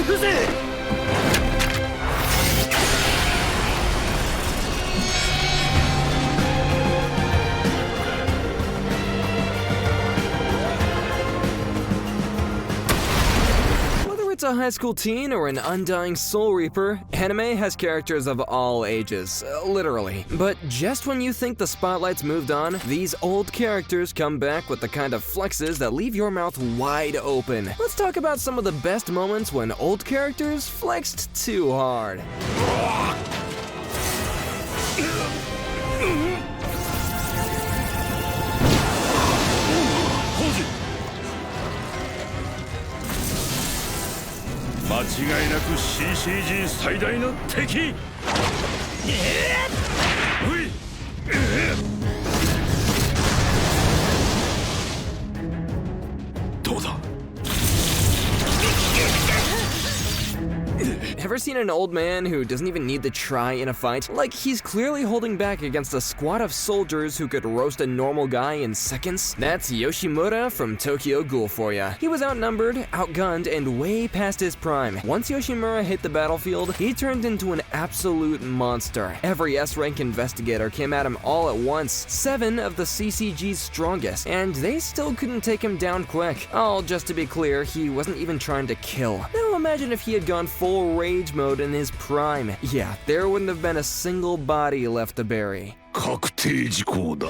くぜ。 It's a high school teen or an undying soul reaper, anime has characters of all ages, literally. But just when you think the spotlight's moved on, these old characters come back with the kind of flexes that leave your mouth wide open. Let's talk about some of the best moments when old characters flexed too hard. 間違いなく CCG 最大の敵。どうだ。 Ever seen an old man who doesn't even need to try in a fight? Like, he's clearly holding back against a squad of soldiers who could roast a normal guy in seconds? That's Yoshimura from Tokyo Ghoul for ya. He was outnumbered, outgunned, and way past his prime. Once Yoshimura hit the battlefield, he turned into an absolute monster. Every S-rank investigator came at him all at once, 7 of the CCG's strongest, and they still couldn't take him down quick. Oh, just to be clear, he wasn't even trying to kill. Now imagine if he had gone full rage mode in his prime. Yeah, there wouldn't have been a single body left to bury. 確定事項だ。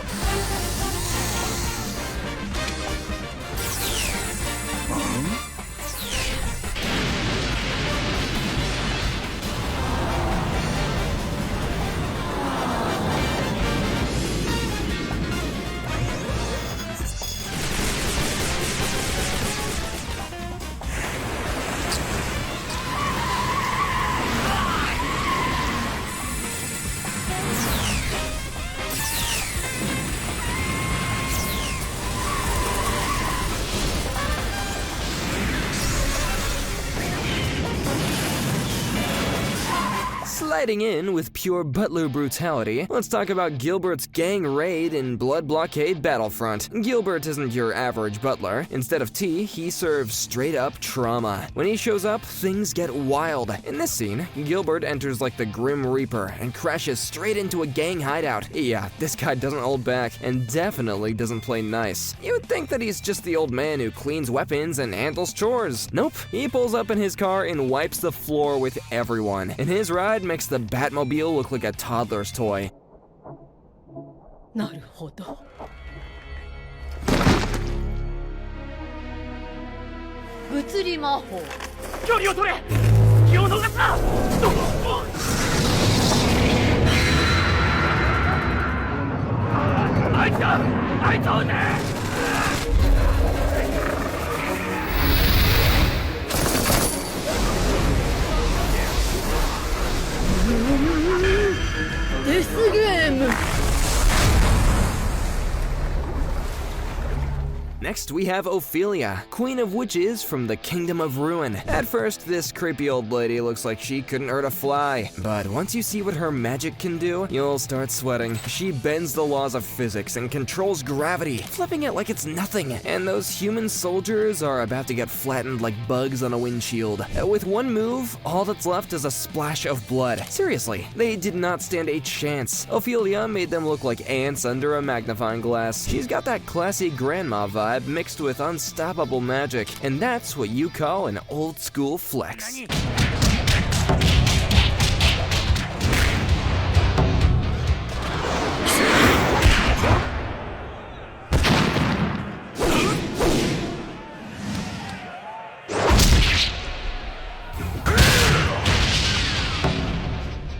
Sliding in with pure butler brutality, let's talk about Gilbert's gang raid in Blood Blockade Battlefront. Gilbert isn't your average butler. Instead of tea, he serves straight-up trauma. When he shows up, things get wild. In this scene, Gilbert enters like the Grim Reaper and crashes straight into a gang hideout. Yeah, this guy doesn't hold back and definitely doesn't play nice. You would think that he's just the old man who cleans weapons and handles chores. Nope, he pulls up in his car and wipes the floor with everyone. And his ride makes the Batmobile look like a toddler's toy. なるほど。物理魔法。距離を取れ。気を逃すな。あいつだ。あいつを撃て。 デスゲーム。 Next, we have Ophelia, Queen of Witches from the Kingdom of Ruin. At first, this creepy old lady looks like she couldn't hurt a fly. But once you see what her magic can do, you'll start sweating. She bends the laws of physics and controls gravity, flipping it like it's nothing. And those human soldiers are about to get flattened like bugs on a windshield. With one move, all that's left is a splash of blood. Seriously, they did not stand a chance. Ophelia made them look like ants under a magnifying glass. She's got that classy grandma vibe mixed with unstoppable magic, and that's what you call an old school flex.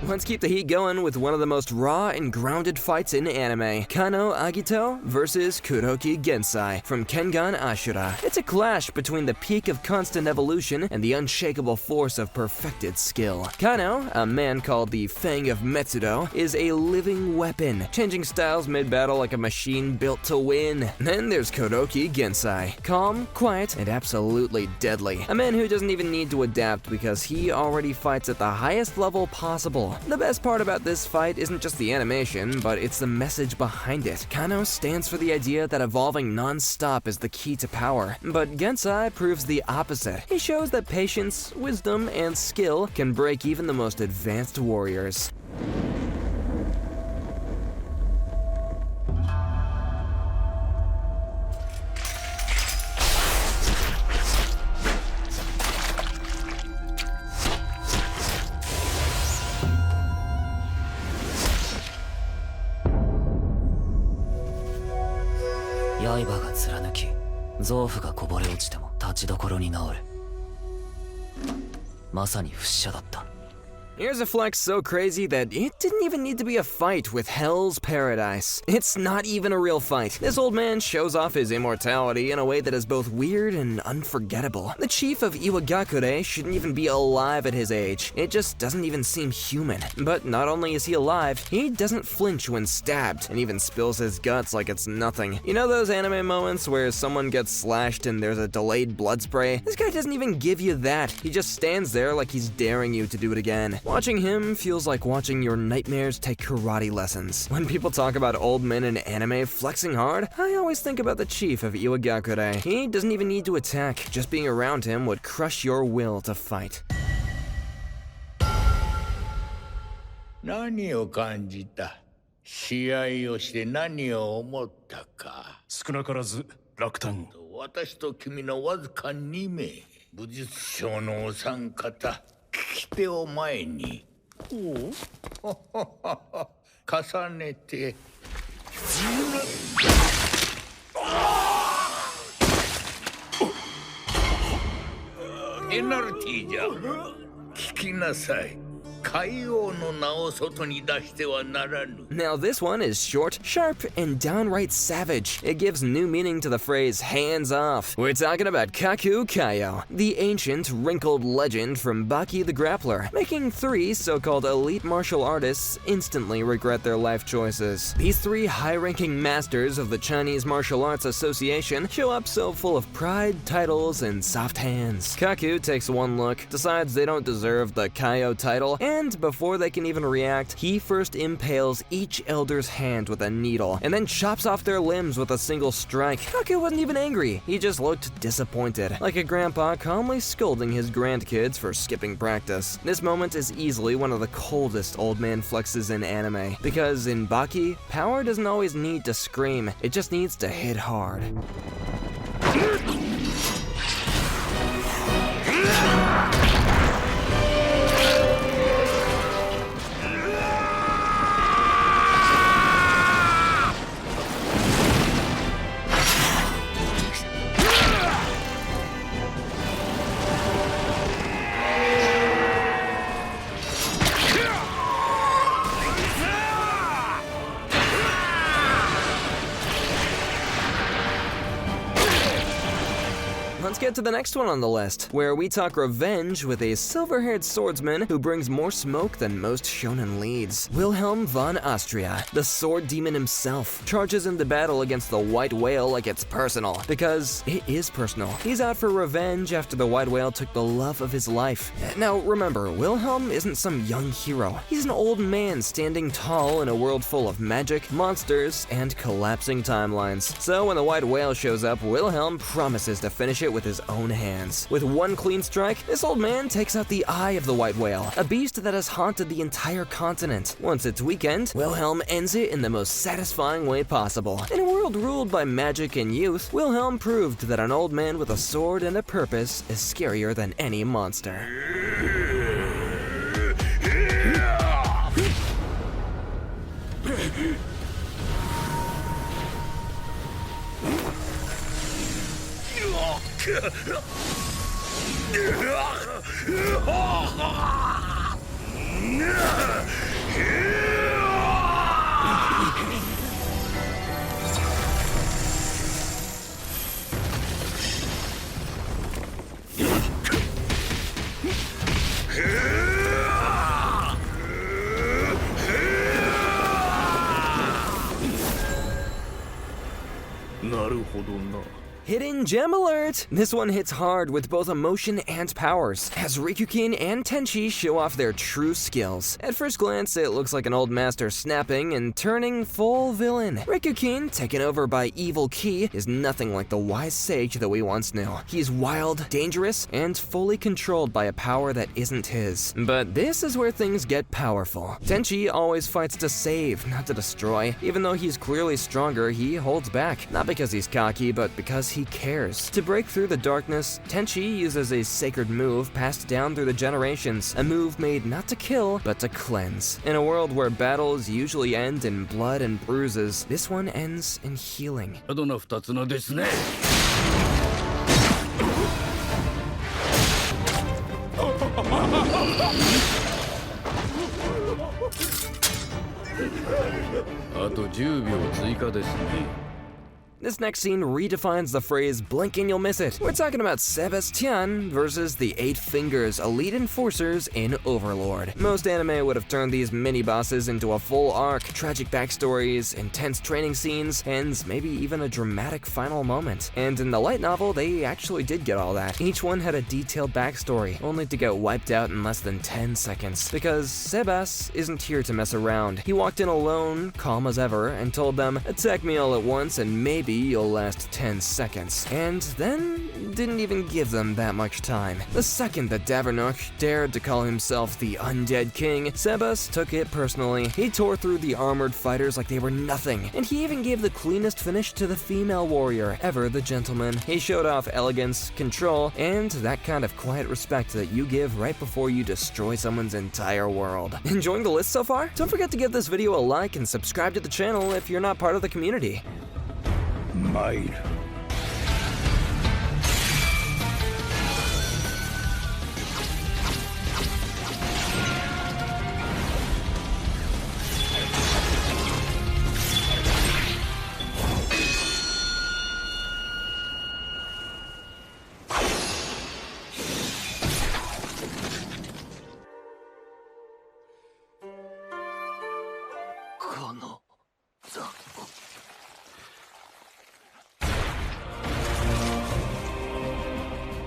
Let's keep the heat going with one of the most raw and grounded fights in anime. Kano Agito versus Kuroki Gensai from Kengan Ashura. It's a clash between the peak of constant evolution and the unshakable force of perfected skill. Kano, a man called the Fang of Metsudo, is a living weapon, changing styles mid-battle like a machine built to win. Then there's Kuroki Gensai, calm, quiet, and absolutely deadly. A man who doesn't even need to adapt because he already fights at the highest level possible. The best part about this fight isn't just the animation, but it's the message behind it. Kano stands for the idea that evolving non-stop is the key to power, but Gensai proves the opposite. He shows that patience, wisdom, and skill can break even the most advanced warriors.刃が貫き、臓腑がこぼれ落ちても立ちどころに治る。まさに不死者だった。 Here's a flex so crazy that it didn't even need to be a fight with Hell's Paradise. It's not even a real fight. This old man shows off his immortality in a way that is both weird and unforgettable. The chief of Iwagakure shouldn't even be alive at his age. It just doesn't even seem human. But not only is he alive, he doesn't flinch when stabbed, and even spills his guts like it's nothing. You know those anime moments where someone gets slashed and there's a delayed blood spray? This guy doesn't even give you that. He just stands there like he's daring you to do it again. Watching him feels like watching your nightmares take karate lessons. When people talk about old men in anime flexing hard, I always think about the chief of Iwagakure. He doesn't even need to attack. Just being around him would crush your will to fight. 何を感じた？試合をして何を思ったか？少なからず落胆。私と君のわずか2名、武術商のお三方、聞き手を前に。おお重ねて。ペナルティーじゃ。聞きなさい。 Now this one is short, sharp, and downright savage. It gives new meaning to the phrase hands off. We're talking about Kaku Kaio, the ancient, wrinkled legend from Baki the Grappler, making 3 so-called elite martial artists instantly regret their life choices. These 3 high-ranking masters of the Chinese Martial Arts Association show up so full of pride, titles, and soft hands. Kaku takes one look, decides they don't deserve the Kaio title, and before they can even react, he first impales each elder's hand with a needle, and then chops off their limbs with a single strike. Kaku wasn't even angry, he just looked disappointed, like a grandpa calmly scolding his grandkids for skipping practice. This moment is easily one of the coldest old man flexes in anime, because in Baki, power doesn't always need to scream, it just needs to hit hard. Let's get to the next one on the list, where we talk revenge with a silver-haired swordsman who brings more smoke than most shonen leads. Wilhelm von Austria, the sword demon himself, charges into battle against the white whale like it's personal, because it is personal. He's out for revenge after the white whale took the love of his life. Now remember, Wilhelm isn't some young hero. He's an old man standing tall in a world full of magic, monsters, and collapsing timelines. So when the white whale shows up, Wilhelm promises to finish it with his own hands. With one clean strike, this old man takes out the eye of the white whale, a beast that has haunted the entire continent. Once it's weakened, Wilhelm ends it in the most satisfying way possible. In a world ruled by magic and youth, Wilhelm proved that an old man with a sword and a purpose is scarier than any monster. Hidden gem alert! This one hits hard with both emotion and powers, as Rikukin and Tenchi show off their true skills. At first glance, it looks like an old master snapping and turning full villain. Rikukin, taken over by Evil Ki, is nothing like the wise sage that we once knew. He's wild, dangerous, and fully controlled by a power that isn't his. But this is where things get powerful. Tenchi always fights to save, not to destroy. Even though he's clearly stronger, he holds back. Not because he's cocky, but because he cares. To break through the darkness, Tenchi uses a sacred move passed down through the generations, a move made not to kill, but to cleanse. In a world where battles usually end in blood and bruises, this one ends in healing. あとの2つのですね あと10秒追加ですね This next scene redefines the phrase blink and you'll miss it. We're talking about Sebastian versus the 8 Fingers, elite enforcers in Overlord. Most anime would have turned these mini-bosses into a full arc, tragic backstories, intense training scenes, and maybe even a dramatic final moment. And in the light novel, they actually did get all that. Each one had a detailed backstory, only to get wiped out in less than 10 seconds. Because Sebas isn't here to mess around. He walked in alone, calm as ever, and told them, attack me all at once and maybe you'll last 10 seconds. And then didn't even give them that much time. The second that Davernok dared to call himself the Undead King, Sebas took it personally. He tore through the armored fighters like they were nothing, and he even gave the cleanest finish to the female warrior, Ever the Gentleman. He showed off elegance, control, and that kind of quiet respect that you give right before you destroy someone's entire world. Enjoying the list so far? Don't forget to give this video a like and subscribe to the channel if you're not part of the community. 参る この雑魚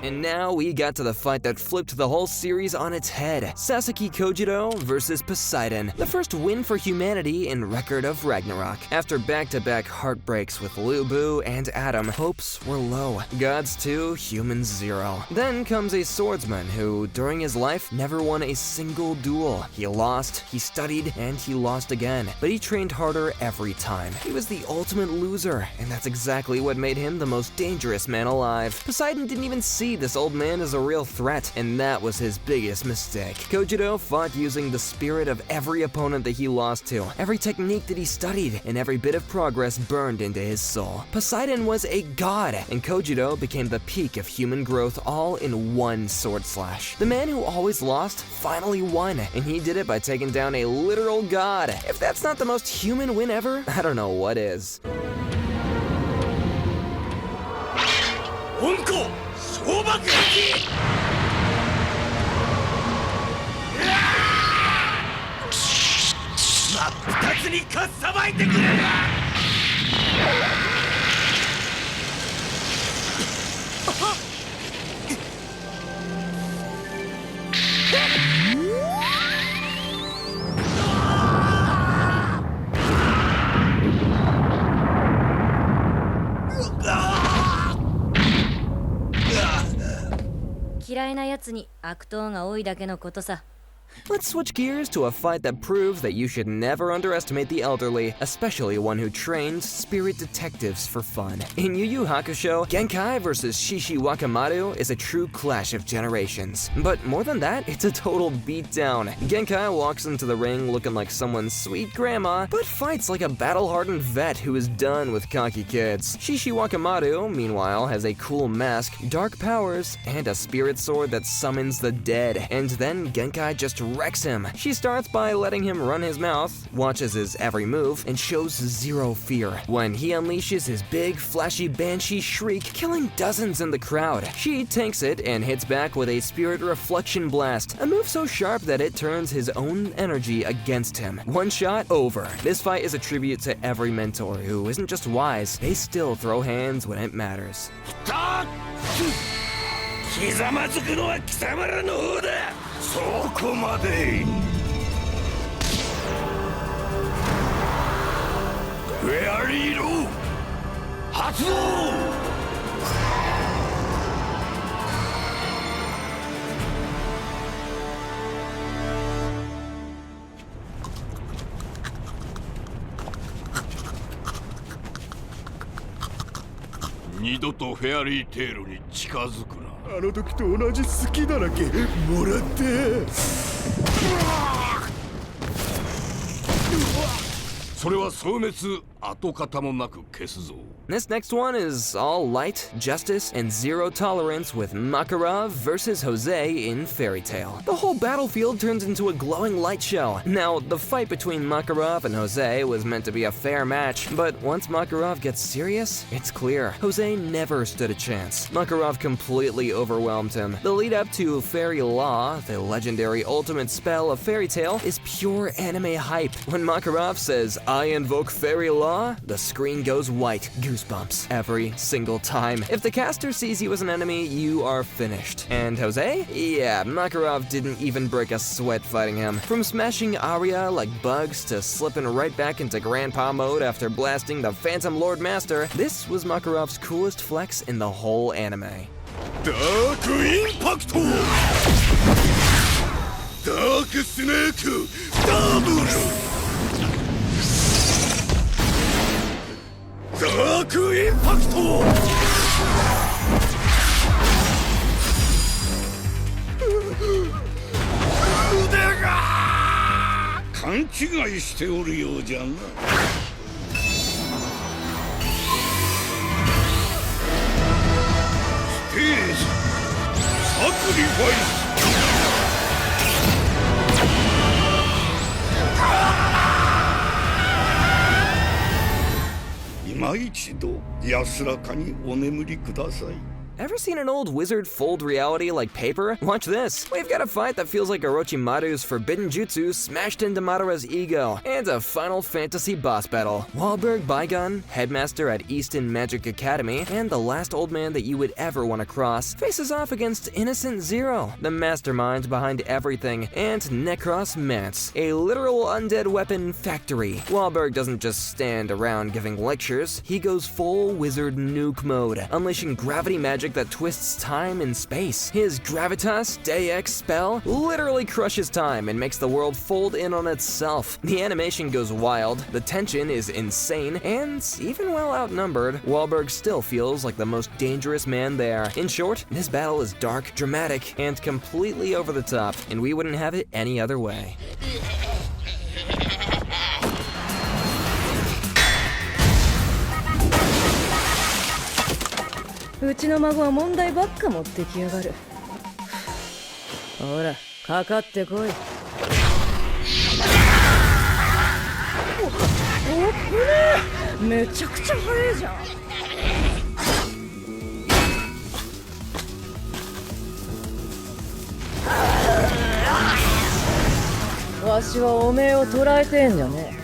And now we got to the fight that flipped the whole series on its head. Sasaki Kojiro versus Poseidon, the first win for humanity in Record of Ragnarok. After back-to-back heartbreaks with Lu Bu and Adam, hopes were low. Gods 2, humans 0. Then comes a swordsman who, during his life, never won a single duel. He lost, he studied, and he lost again. But he trained harder every time. He was the ultimate loser, and that's exactly what made him the most dangerous man alive. Poseidon didn't even see this old man as a real threat, and that was his biggest mistake. Kojiro fought using the spirit of every opponent that he lost to, every technique that he studied, and every bit of progress burned into his soul. Poseidon was a god, and Kojiro became the peak of human growth all in one sword slash. The man who always lost finally won, and he did it by taking down a literal god. If that's not the most human win ever, I don't know what is. 本校小爆撃真っ二つにかっさばいてくれる嫌いなやつに悪党が多いだけのことさ。 Let's switch gears to a fight that proves that you should never underestimate the elderly, especially one who trains spirit detectives for fun. In Yu Yu Hakusho, Genkai vs Shishi Wakamaru is a true clash of generations. But more than that, it's a total beatdown. Genkai walks into the ring looking like someone's sweet grandma, but fights like a battle-hardened vet who is done with cocky kids. Shishi Wakamaru, meanwhile, has a cool mask, dark powers, and a spirit sword that summons the dead. And then Genkai just just wrecks him. She starts by letting him run his mouth, watches his every move, and shows zero fear. When he unleashes his big, flashy banshee shriek, killing dozens in the crowd, she tanks it and hits back with a spirit reflection blast, a move so sharp that it turns his own energy against him. One shot, over. This fight is a tribute to every mentor who isn't just wise, they still throw hands when it matters. ひざまずくのは貴様らの方だ。そこまで。フェアリーロー発動。二度とフェアリーテールに近づくな。あの時と同じ好きだらけもらって。それは消滅跡形もなく消すぞ。 This next one is all light, justice, and zero tolerance with Makarov versus Jose in Fairy Tail. The whole battlefield turns into a glowing light show. Now, the fight between Makarov and Jose was meant to be a fair match, but once Makarov gets serious, it's clear. Jose never stood a chance. Makarov completely overwhelmed him. The lead up to Fairy Law, the legendary ultimate spell of Fairy Tail, is pure anime hype. When Makarov says, "I invoke Fairy Law," the screen goes white. Goosebumps every single time. If the caster sees you as an enemy, you are finished. And Jose? Yeah, Makarov didn't even break a sweat fighting him. From smashing Arya like bugs to slipping right back into Grandpa mode after blasting the Phantom Lord Master, this was Makarov's coolest flex in the whole anime. Dark Impact! Dark Snake! Double! Dark Impact! 腕が勘違いしておるようじゃな。ステージサクリファイス。今一度安らかにお眠りください。 Ever seen an old wizard fold reality like paper? Watch this. We've got a fight that feels like Orochimaru's forbidden jutsu smashed into Madara's ego, and a Final Fantasy boss battle. Wahlberg Baigun, headmaster at Easton Magic Academy, and the last old man that you would ever want to cross, faces off against Innocent Zero, the mastermind behind everything, and Necros Mance, a literal undead weapon factory. Wahlberg doesn't just stand around giving lectures, he goes full wizard nuke mode, unleashing gravity magic that twists time and space. His Gravitas DX spell literally crushes time and makes the world fold in on itself. The animation goes wild, the tension is insane, and even while outnumbered, Wahlberg still feels like the most dangerous man there. In short, this battle is dark, dramatic, and completely over the top, and we wouldn't have it any other way. うちの孫は問題ばっか持ってきやがる。ほら、かかってこい。お、めちゃくちゃ速いじゃん。わしはおめえを捕らえてんじゃねえ。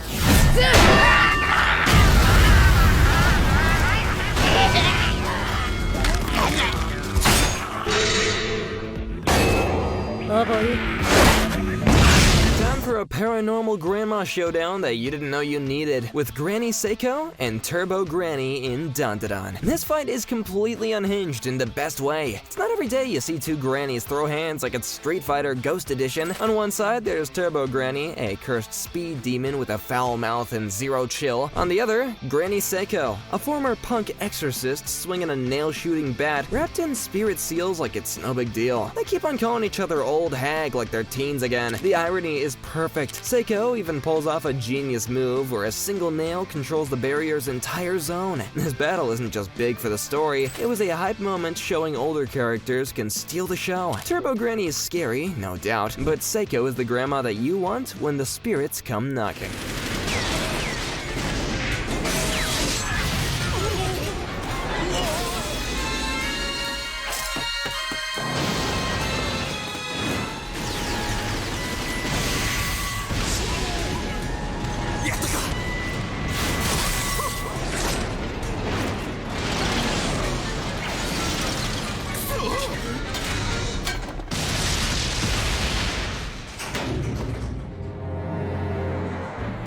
Time for a paranormal grandma showdown that you didn't know you needed, with Granny Seiko and Turbo Granny in Dandadan. This fight is completely unhinged in the best way. It's not every day you see two grannies throw hands like it's Street Fighter Ghost Edition. On one side, there's Turbo Granny, a cursed speed demon with a foul mouth and zero chill. On the other, Granny Seiko, a former punk exorcist swinging a nail-shooting bat wrapped in spirit seals like it's no big deal. They keep on calling each other old hag like they're teens again. The irony is perfect. Seiko even pulls off a genius move where a single nail controls the barrier's entire zone. This battle isn't just big for the story, it was a hype moment showing older characters can steal the show. Turbo Granny is scary, no doubt, but Seiko is the grandma that you want when the spirits come knocking.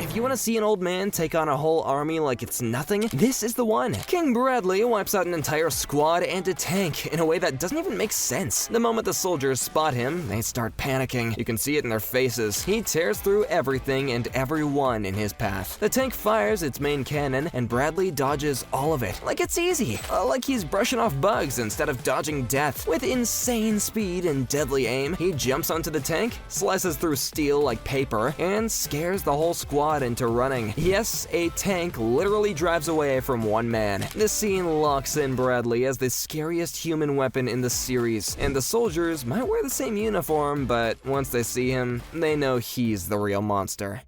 If you want to see an old man take on a whole army like it's nothing, this is the one. King Bradley wipes out an entire squad and a tank in a way that doesn't even make sense. The moment the soldiers spot him, they start panicking. You can see it in their faces. He tears through everything and everyone in his path. The tank fires its main cannon, and Bradley dodges all of it. Like it's easy. Like he's brushing off bugs instead of dodging death. With insane speed and deadly aim, he jumps onto the tank, slices through steel like paper, and scares the whole squad into running. Yes, a tank literally drives away from one man. This scene locks in Bradley as the scariest human weapon in the series, and the soldiers might wear the same uniform, but once they see him, they know he's the real monster.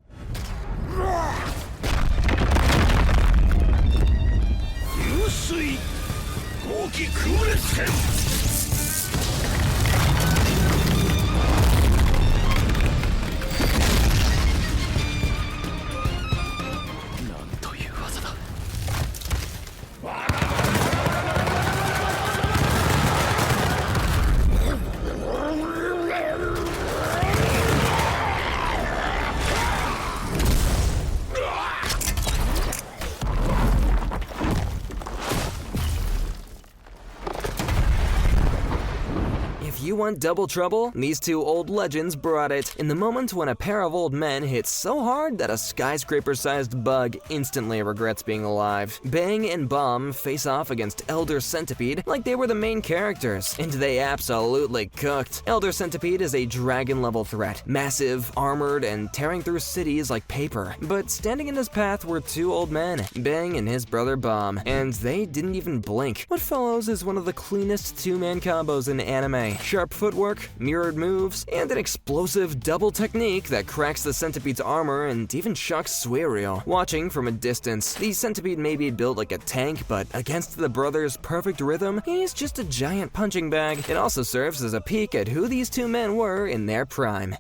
If you want double trouble, these two old legends brought it. In the moment when a pair of old men hit so hard that a skyscraper-sized bug instantly regrets being alive. Bang and Bomb face off against Elder Centipede like they were the main characters, and they absolutely cooked. Elder Centipede is a dragon-level threat, massive, armored, and tearing through cities like paper. But standing in his path were two old men, Bang and his brother Bomb, and they didn't even blink. What follows is one of the cleanest two-man combos in anime. Sharp footwork, mirrored moves, and an explosive double technique that cracks the Centipede's armor and even shocks Suerio. Watching from a distance, the Centipede may be built like a tank, but against the brothers' perfect rhythm, he's just a giant punching bag. It also serves as a peek at who these two men were in their prime.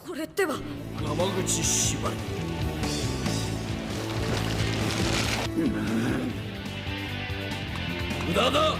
これってば山口縛り無駄だ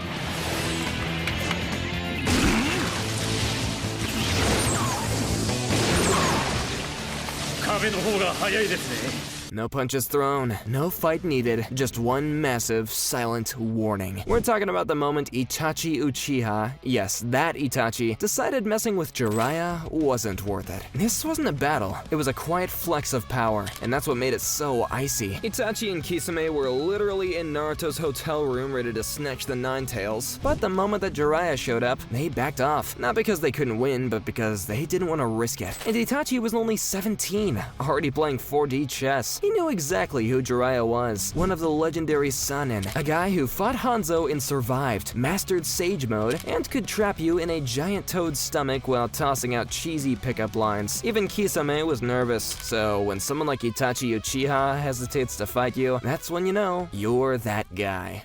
壁の方が早いですね No punches thrown, no fight needed, just one massive, silent warning. We're talking about the moment Itachi Uchiha, yes, that Itachi, decided messing with Jiraiya wasn't worth it. This wasn't a battle, it was a quiet flex of power, and that's what made it so icy. Itachi and Kisame were literally in Naruto's hotel room ready to snatch the Nine Tails, but the moment that Jiraiya showed up, they backed off. Not because they couldn't win, but because they didn't want to risk it. And Itachi was only 17, already playing 4D chess. He knew exactly who Jiraiya was, one of the legendary Sannin, a guy who fought Hanzo and survived, mastered Sage Mode, and could trap you in a giant toad's stomach while tossing out cheesy pickup lines. Even Kisame was nervous, so when someone like Itachi Uchiha hesitates to fight you, that's when you know you're that guy.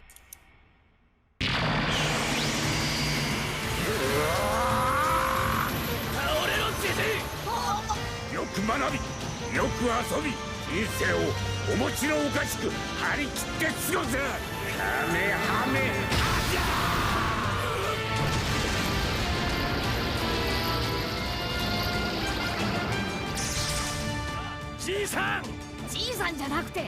よく学びよく遊び人生をおもちろおかしく張り切って過ごせカメハメじいさん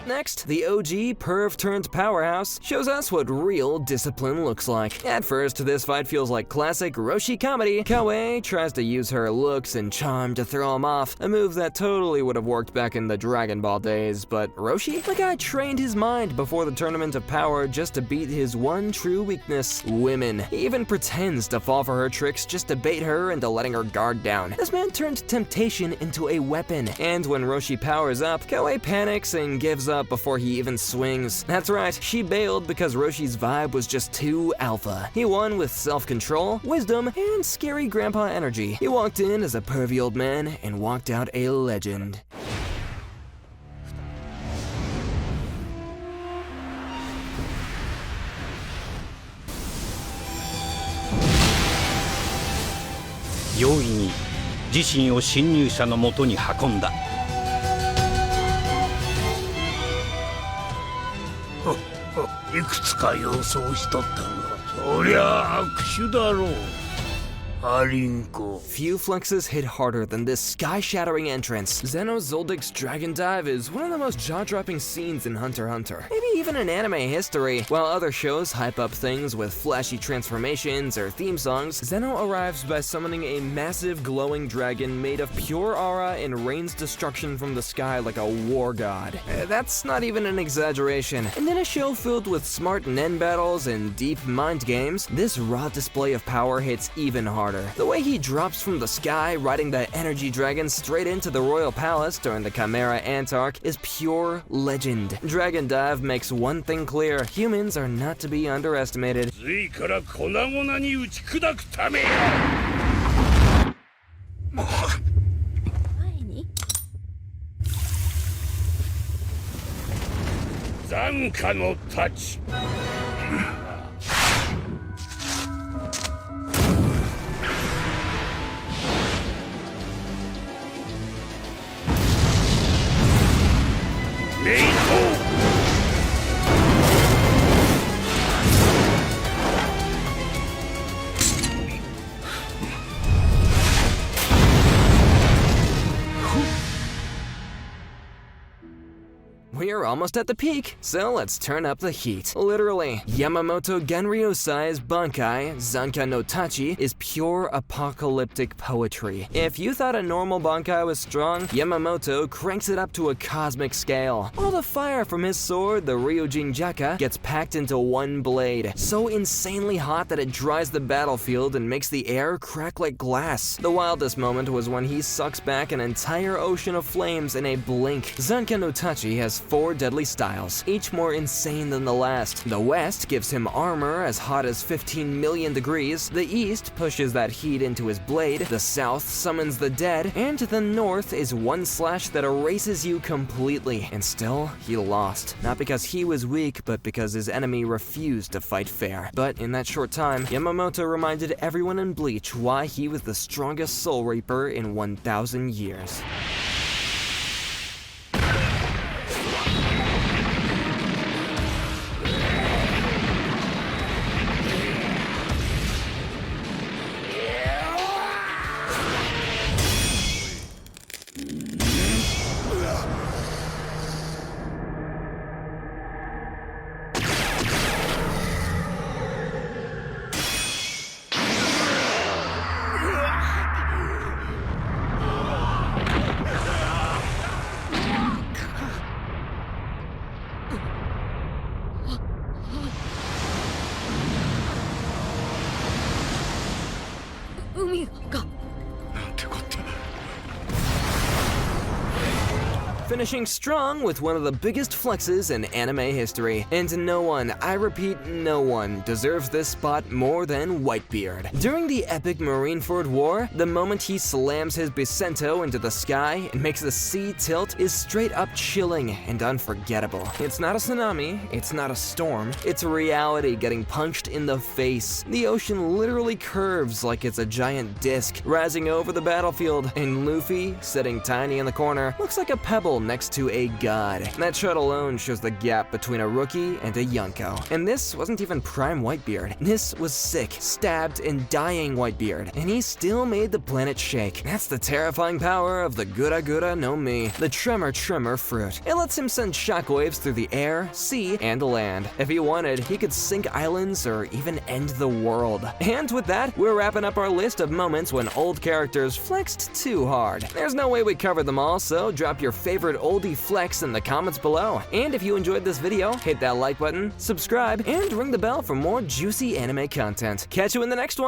Next, the OG perv-turned-powerhouse shows us what real discipline looks like. At first, this fight feels like classic Roshi comedy. Kawaii tries to use her looks and charm to throw him off, a move that totally would have worked back in the Dragon Ball days, but Roshi? The guy trained his mind before the Tournament of Power just to beat his one true weakness, women. He even pretends to fall for her tricks just to bait her into letting her guard down. This man turned temptation into a weapon, and when Roshi powers up, Kawaii panics and gives up before he even swings. That's right, she bailed because Roshi's vibe was just too alpha. He won with self-control, wisdom, and scary grandpa energy. He walked in as a pervy old man and walked out a legend.容易に自身を侵入者のもとに運んだ。いくつか予想しとったが、そりゃ悪手だろう。Few flexes hit harder than this sky-shattering entrance. Zeno Zoldic's Dragon Dive is one of the most jaw-dropping scenes in Hunter x Hunter, maybe even in anime history. While other shows hype up things with flashy transformations or theme songs, Zeno arrives by summoning a massive glowing dragon made of pure aura and rains destruction from the sky like a war god. That's not even an exaggeration. And in a show filled with smart nen battles and deep mind games, this raw display of power hits even harder. The way he drops from the sky, riding the energy dragon straight into the royal palace during the Chimera Ant arc, is pure legend. Dragon Dive makes one thing clear: humans are not to be underestimated. 残火の太刀。We're almost at the peak, so let's turn up the heat. Literally, Yamamoto Genryosai's Bankai, Zanka no Tachi, is pure apocalyptic poetry. If you thought a normal Bankai was strong, Yamamoto cranks it up to a cosmic scale. All the fire from his sword, the Ryujin Jaka, gets packed into one blade, so insanely hot that it dries the battlefield and makes the air crack like glass. The wildest moment was when he sucks back an entire ocean of flames in a blink. Zanka no Tachi has 4 deadly styles, each more insane than the last. The West gives him armor as hot as 15 million degrees, the East pushes that heat into his blade, the South summons the dead, and the North is one slash that erases you completely. And still, he lost. Not because he was weak, but because his enemy refused to fight fair. But in that short time, Yamamoto reminded everyone in Bleach why he was the strongest Soul Reaper in 1,000 years. Finishing strong with one of the biggest flexes in anime history. And no one, I repeat, no one, deserves this spot more than Whitebeard. During the epic Marineford War, the moment he slams his Bicento into the sky and makes the sea tilt is straight up chilling and unforgettable. It's not a tsunami, it's not a storm, it's reality getting punched in the face. The ocean literally curves like it's a giant disc, rising over the battlefield, and Luffy, sitting tiny in the corner, looks like a pebble level next to a god. That shot alone shows the gap between a rookie and a Yonko. And this wasn't even prime Whitebeard. This was sick, stabbed, and dying Whitebeard, and he still made the planet shake. That's the terrifying power of the Gura Gura no Mi, the Tremor fruit. It lets him send shockwaves through the air, sea, and land. If he wanted, he could sink islands or even end the world. And with that, we're wrapping up our list of moments when old characters flexed too hard. There's no way we covered them all, so drop your favorite oldie flex in the comments below. And if you enjoyed this video, hit that like button, subscribe, and ring the bell for more juicy anime content. Catch you in the next one!